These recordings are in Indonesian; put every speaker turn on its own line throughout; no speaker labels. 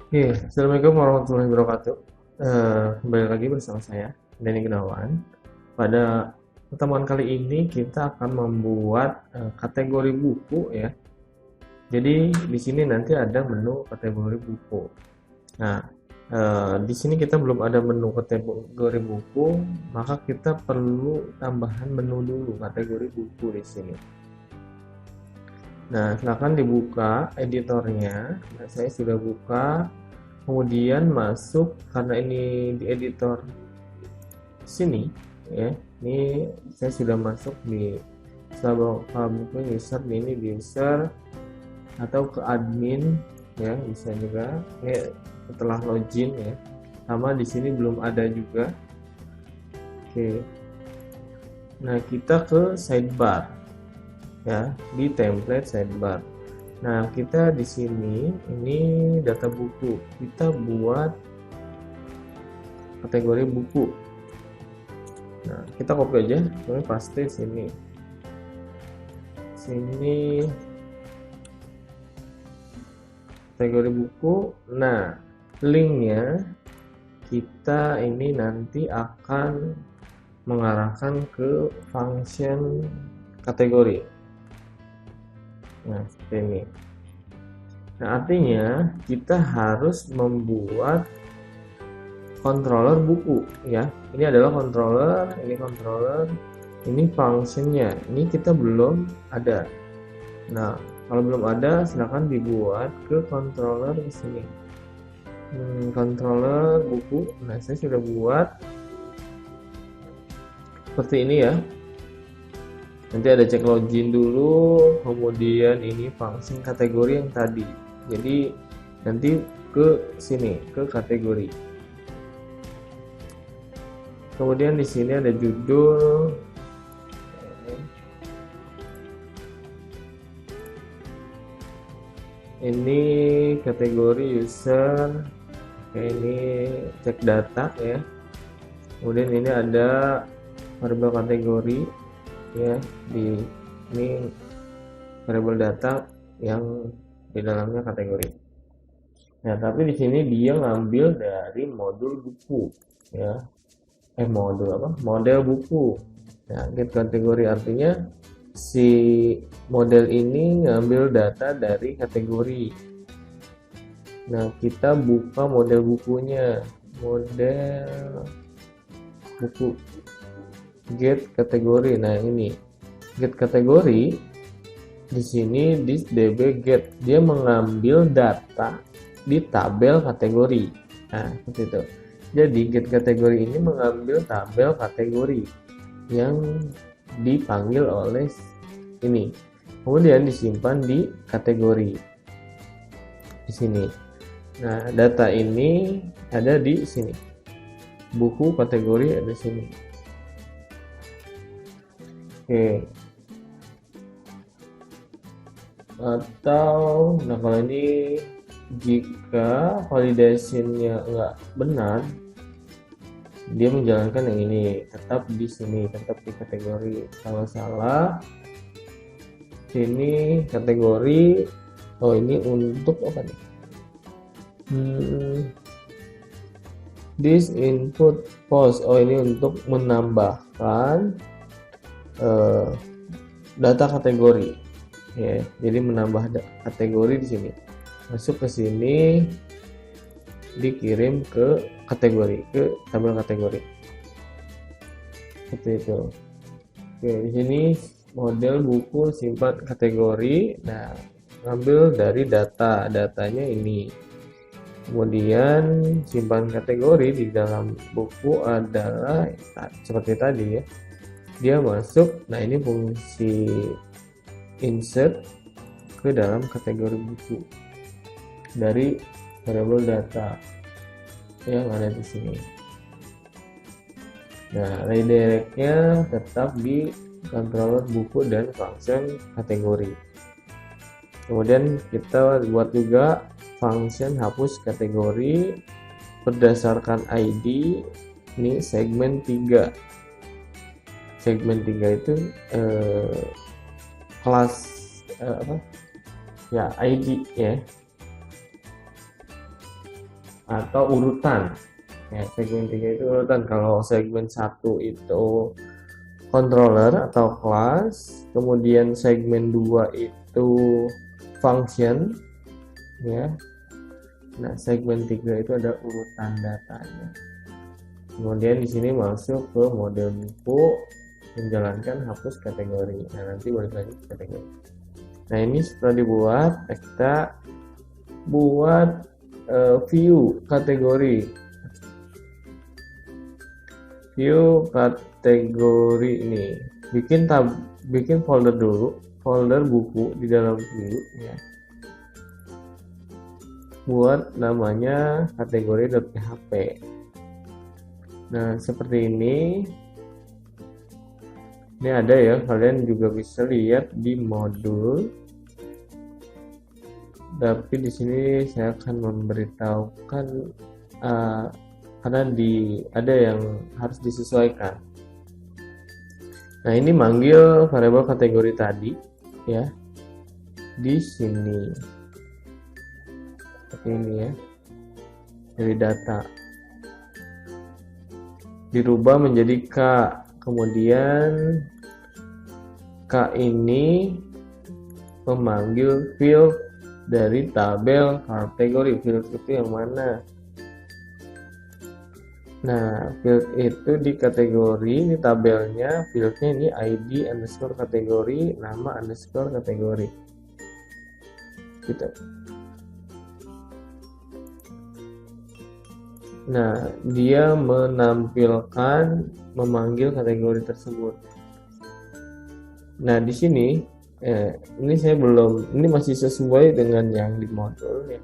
Oke, Assalamualaikum warahmatullahi wabarakatuh. Kembali lagi bersama saya, Denny Gunawan. Pada pertemuan kali ini kita akan membuat kategori buku ya. Jadi di sini nanti ada menu kategori buku. Nah, di sini kita belum ada menu kategori buku, maka kita perlu tambahan menu dulu kategori buku di sini. Nah, silakan dibuka editornya. Nah, saya sudah buka. Kemudian masuk karena ini di editor sini ya. Ini saya sudah masuk di buku user ini di user atau ke admin ya, bisa juga ya, setelah login ya. Sama di sini belum ada juga. Oke. Nah, kita ke sidebar ya, di template sidebar. Nah, kita di sini ini data buku. Kita buat kategori buku. Nah, kita copy aja, kemudian paste sini. Sini kategori buku. Nah, linknya kita ini nanti akan mengarahkan ke function kategori. Nah, seperti ini. Nah, artinya kita harus membuat controller buku ya. Ini adalah controller, ini functionnya. Ini kita belum ada. Nah, kalau belum ada silahkan dibuat ke controller di sini. Controller buku. Nah, saya sudah buat seperti ini ya. Nanti ada cek login dulu, kemudian ini function kategori yang tadi. Jadi nanti ke sini, ke kategori. Kemudian di sini ada judul. Ini kategori user. Oke, ini cek data ya. Kemudian ini ada variabel kategori ya, di ini variabel data yang di dalamnya kategori. Nah, tapi di sini dia ngambil dari modul buku ya. Model buku. Nah, get kategori artinya si model ini ngambil data dari kategori. Nah, kita buka model bukunya. Model buku. Get kategori. Nah, ini get kategori di sini di db get dia mengambil data di tabel kategori. Nah, seperti itu. Jadi get kategori ini mengambil tabel kategori yang dipanggil oleh ini. Kemudian disimpan di kategori di sini. Nah, data ini ada di sini. Buku kategori ada di sini. Oke. Atau nah, kalau ini jika validasinya enggak benar, dia menjalankan yang ini, tetap di sini, tetap di kategori. Kalau salah, sini kategori. Oh, ini untuk apa nih? This input post. Oh, ini untuk menambahkan data kategori ya. Jadi menambah kategori di sini, masuk ke sini, dikirim ke kategori, ke tabel kategori seperti itu. Oke, di sini model buku simpan kategori. Nah, ngambil dari datanya ini, kemudian simpan kategori di dalam buku adalah seperti tadi ya. Dia masuk. Nah, ini fungsi insert ke dalam kategori buku dari variabel data yang ada di sini. Nah, redirectnya tetap di controller buku dan function kategori. Kemudian kita buat juga function hapus kategori berdasarkan ID. Ini segmen 3. Segmen 3 itu kelas ID ya. atau urutan. Ya, segmen 3 itu urutan. Kalau segmen 1 itu controller atau kelas, kemudian segmen 2 itu function, ya. Nah, segmen 3 itu ada urutan datanya. Kemudian di sini masuk ke model buku, menjalankan hapus kategori. Nah, nanti balik lagi ke kategori. Nah, ini setelah dibuat, kita buat view kategori. View kategori ini. Bikin folder dulu, folder buku di dalam view, ya. Buat namanya kategori.php. Nah, seperti ini. Ini ada ya, kalian juga bisa lihat di modul. Tapi di sini saya akan memberitahukan karena ada yang harus disesuaikan. Nah, ini manggil variabel kategori tadi, ya, di sini. Seperti ini ya, dari data. Dirubah menjadi K, kemudian K ini memanggil field dari tabel kategori. Field itu yang mana? Nah, field itu di kategori, ini tabelnya, fieldnya ini ID underscore kategori, nama underscore kategori. Gitu. Nah, dia memanggil kategori tersebut. Nah, di sini ini saya ini masih sesuai dengan yang di modul ya.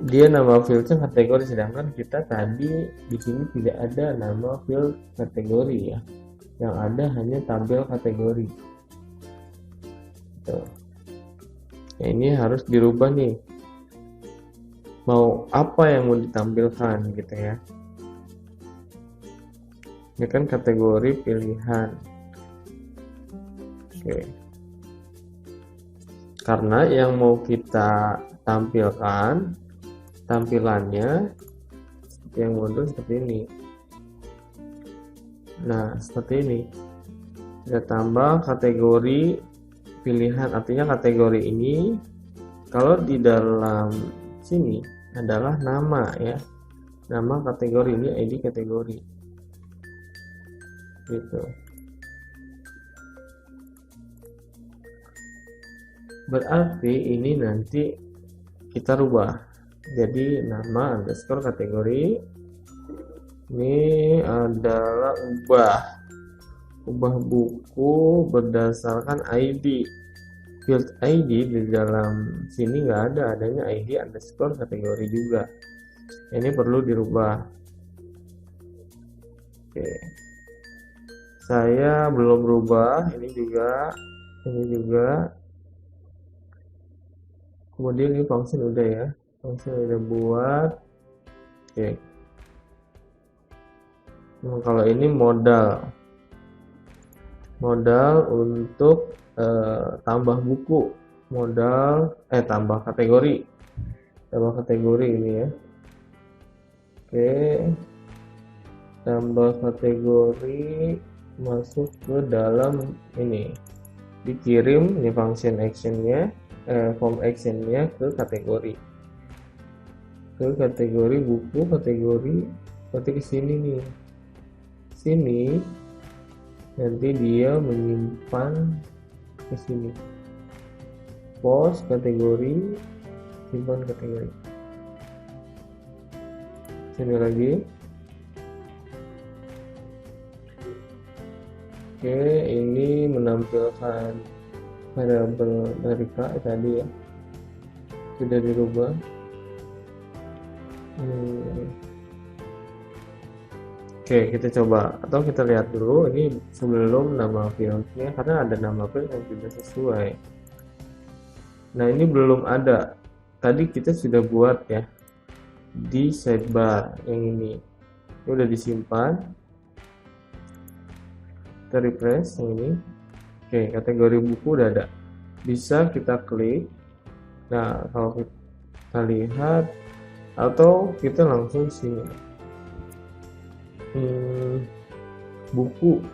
Dia nama fieldnya kategori, sedangkan kita tadi di sini tidak ada nama field kategori ya. Yang ada hanya tabel kategori. Tuh. Nah, ini harus dirubah nih. Mau apa yang mau ditampilkan gitu ya. Ini kan kategori pilihan. Oke. Karena yang mau kita tampilkan tampilannya yang modul seperti ini. Nah, seperti ini. Kita tambah kategori pilihan, artinya kategori ini kalau di dalam sini adalah nama ya. Nama kategori, ini ID kategori. Gitu. Berarti ini nanti kita rubah. Jadi nama underscore kategori ini adalah ubah buku berdasarkan ID. Field ID di dalam sini nggak ada, adanya ID underscore kategori juga. Ini perlu dirubah. Oke. Saya belum rubah, ini juga. Kemudian ini function udah ya. Function udah buat. Oke. Nah, kalau ini modal untuk tambah buku, tambah kategori ini ya. Oke, tambah kategori, masuk ke dalam ini, dikirim ini function actionnya, form actionnya ke kategori buku, kategori seperti ke sini nih, nanti dia menyimpan ke sini, post kategori, simpan kategori, sini lagi. Oke, ini menampilkan variabel dari K tadi ya, sudah dirubah. Oke, kita coba atau kita lihat dulu ini sebelum nama fieldnya, karena ada nama field yang tidak sesuai. Nah, ini belum ada. Tadi kita sudah buat ya di sidebar yang ini udah disimpan. Kita refresh yang ini. Oke, kategori buku udah ada. Bisa kita klik. Nah, kalau kita lihat, atau kita langsung sini, buku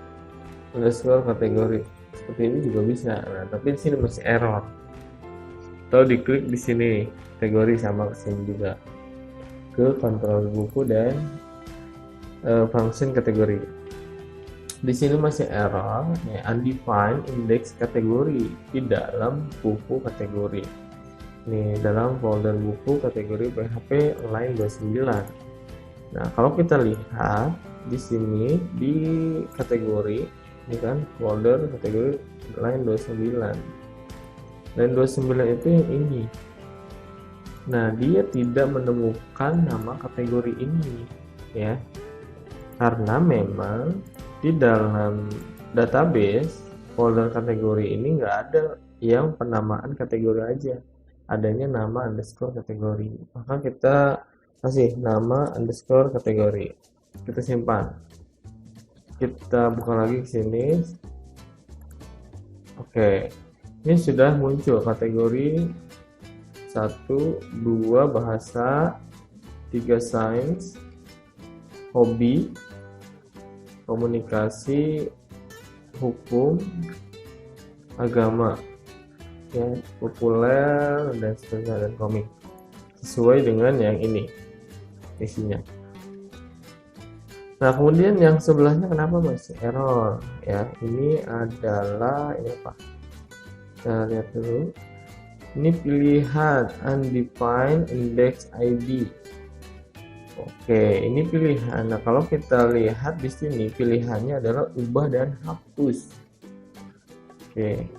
underscore kategori, seperti ini juga bisa. Nah, tapi di sini masih error. Atau diklik di sini kategori, sama kesini juga ke kontrol buku dan function kategori. Di sini masih error ya, undefined index kategori di dalam buku kategori. Nih, dalam folder buku kategori PHP line 29. Nah, kalau kita lihat di sini di kategori ini kan folder kategori line 29. Line 29 itu yang ini. Nah, dia tidak menemukan nama kategori ini ya. Karena memang di dalam database folder kategori ini nggak ada yang penamaan kategori aja, adanya nama underscore kategori. Maka kita kasih nama underscore kategori, kita simpan, kita buka lagi ke sini. Oke, ini sudah muncul kategori 1, 2 bahasa, 3 sains, hobi, komunikasi, hukum, agama, ya, populer, dan seterusnya, dan komik, sesuai dengan yang ini isinya. Nah, kemudian yang sebelahnya kenapa masih error ya? Ini adalah ini apa? Kita lihat dulu. Ini pilihan undefined index ID. Oke, ini pilihan. Nah, kalau kita lihat di sini pilihannya adalah ubah dan hapus. Oke,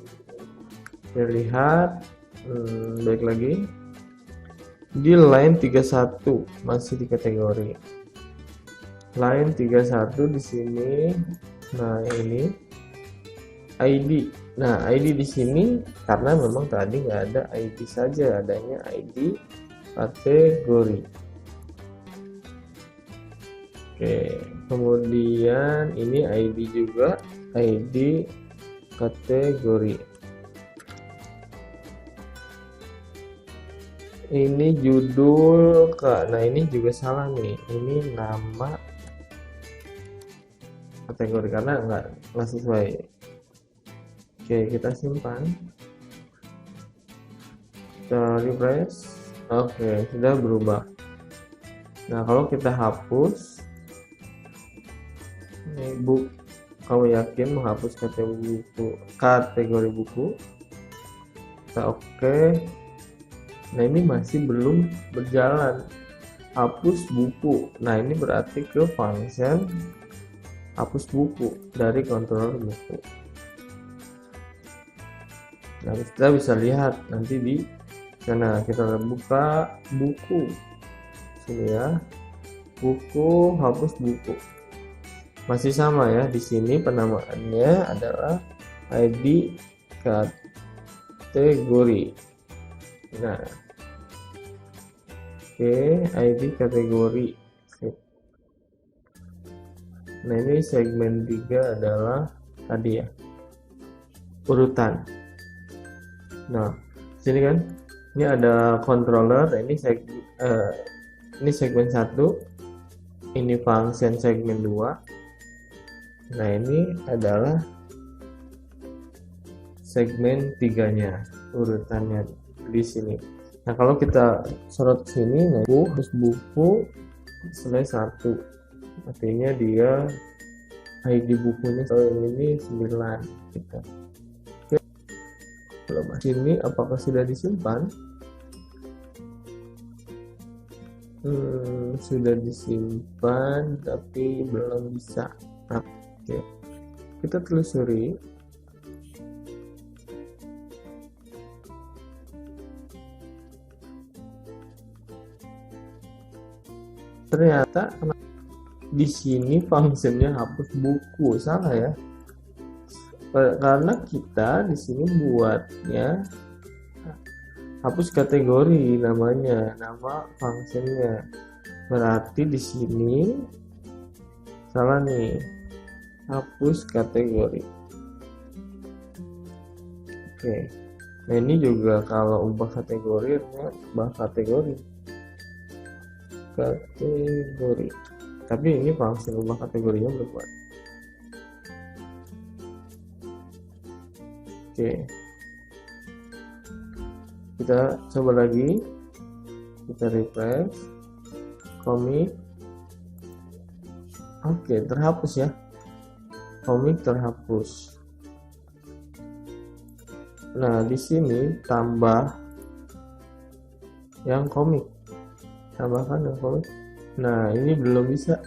kita lihat baik lagi di line 31 masih di kategori line 31 di sini. Nah, ini ID. Nah, ID di sini karena memang tadi nggak ada ID saja, adanya ID kategori. Oke, kemudian ini ID juga, ID kategori. Ini judul Kak. Nah, ini juga salah nih. Ini nama kategori karena nggak sesuai. Oke, kita simpan. Kita refresh. Oke, sudah berubah. Nah, kalau kita hapus buku, kamu yakin menghapus kategori buku? Kita oke. Nah, ini masih belum berjalan. Hapus buku. Nah, ini berarti ke function hapus buku dari controller buku. Nah, kita bisa lihat nanti di sana. Kita buka buku sini ya, buku, hapus buku. Masih sama ya, di sini penamaannya adalah ID kategori. Nah, oke, ID kategori. Nah, ini segmen 3 adalah tadi ya, urutan. Nah, sini kan ini ada controller. Ini segmen 1, ini function segmen 2. Nah, ini adalah segmen 3-nya, urutannya di sini. Nah, kalau kita sorot sini, nah, buku selesai 1, artinya dia ID bukunya ini 9 gitu. Oke, sini apakah sudah disimpan? Sudah disimpan tapi belum bisa. Oke, kita telusuri. Ternyata di sini fungsinya hapus buku, salah ya. Karena kita di sini buatnya hapus kategori, namanya, nama fungsinya. Berarti di sini salah nih. Hapus kategori. Oke, Nah ini juga kalau ubah kategori, ubah kategori, tapi ini function ubah kategorinya belum buat. Oke, kita coba lagi, kita refresh komik. Oke, terhapus ya, komik terhapus. Nah di sini tambah yang komik, tambahkan yang komik. Nah ini belum bisa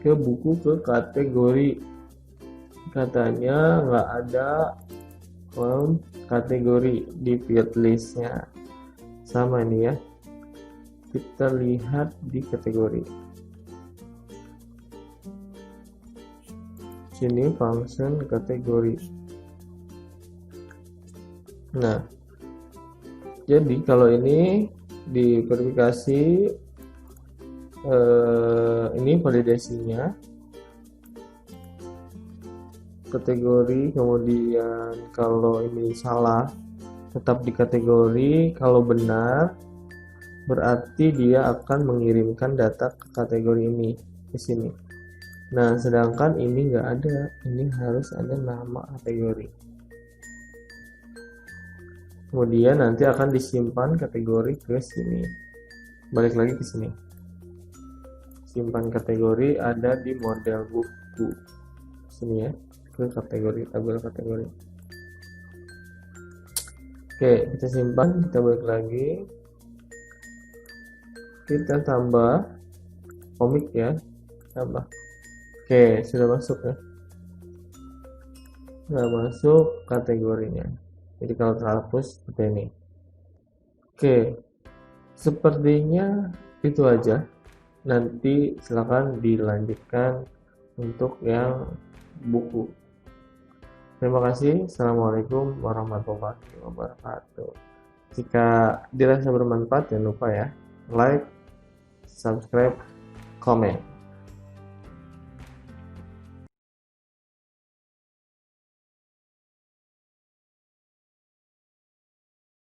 ke buku, ke kategori, katanya nggak ada kategori di field listnya. Sama ini ya, kita lihat di kategori sini, function kategori. Nah jadi kalau ini di verifikasi, ini validasinya kategori, kemudian kalau ini salah tetap di kategori, kalau benar berarti dia akan mengirimkan data ke kategori ini ke sini. Nah sedangkan ini nggak ada, ini harus ada nama kategori, kemudian nanti akan disimpan kategori ke sini. Balik lagi ke sini, simpan kategori ada di model buku sini ya, ke kategori, tabel kategori. Oke, kita simpan, kita balik lagi, kita tambah komik ya, tambah. Oke, sudah masuk ya, sudah masuk kategorinya. Jadi kalau terhapus seperti ini. Oke, sepertinya itu aja. Nanti silakan dilanjutkan untuk yang buku. Terima kasih. Assalamualaikum warahmatullahi wabarakatuh. Jika dirasa bermanfaat, jangan lupa ya, like, subscribe, komen.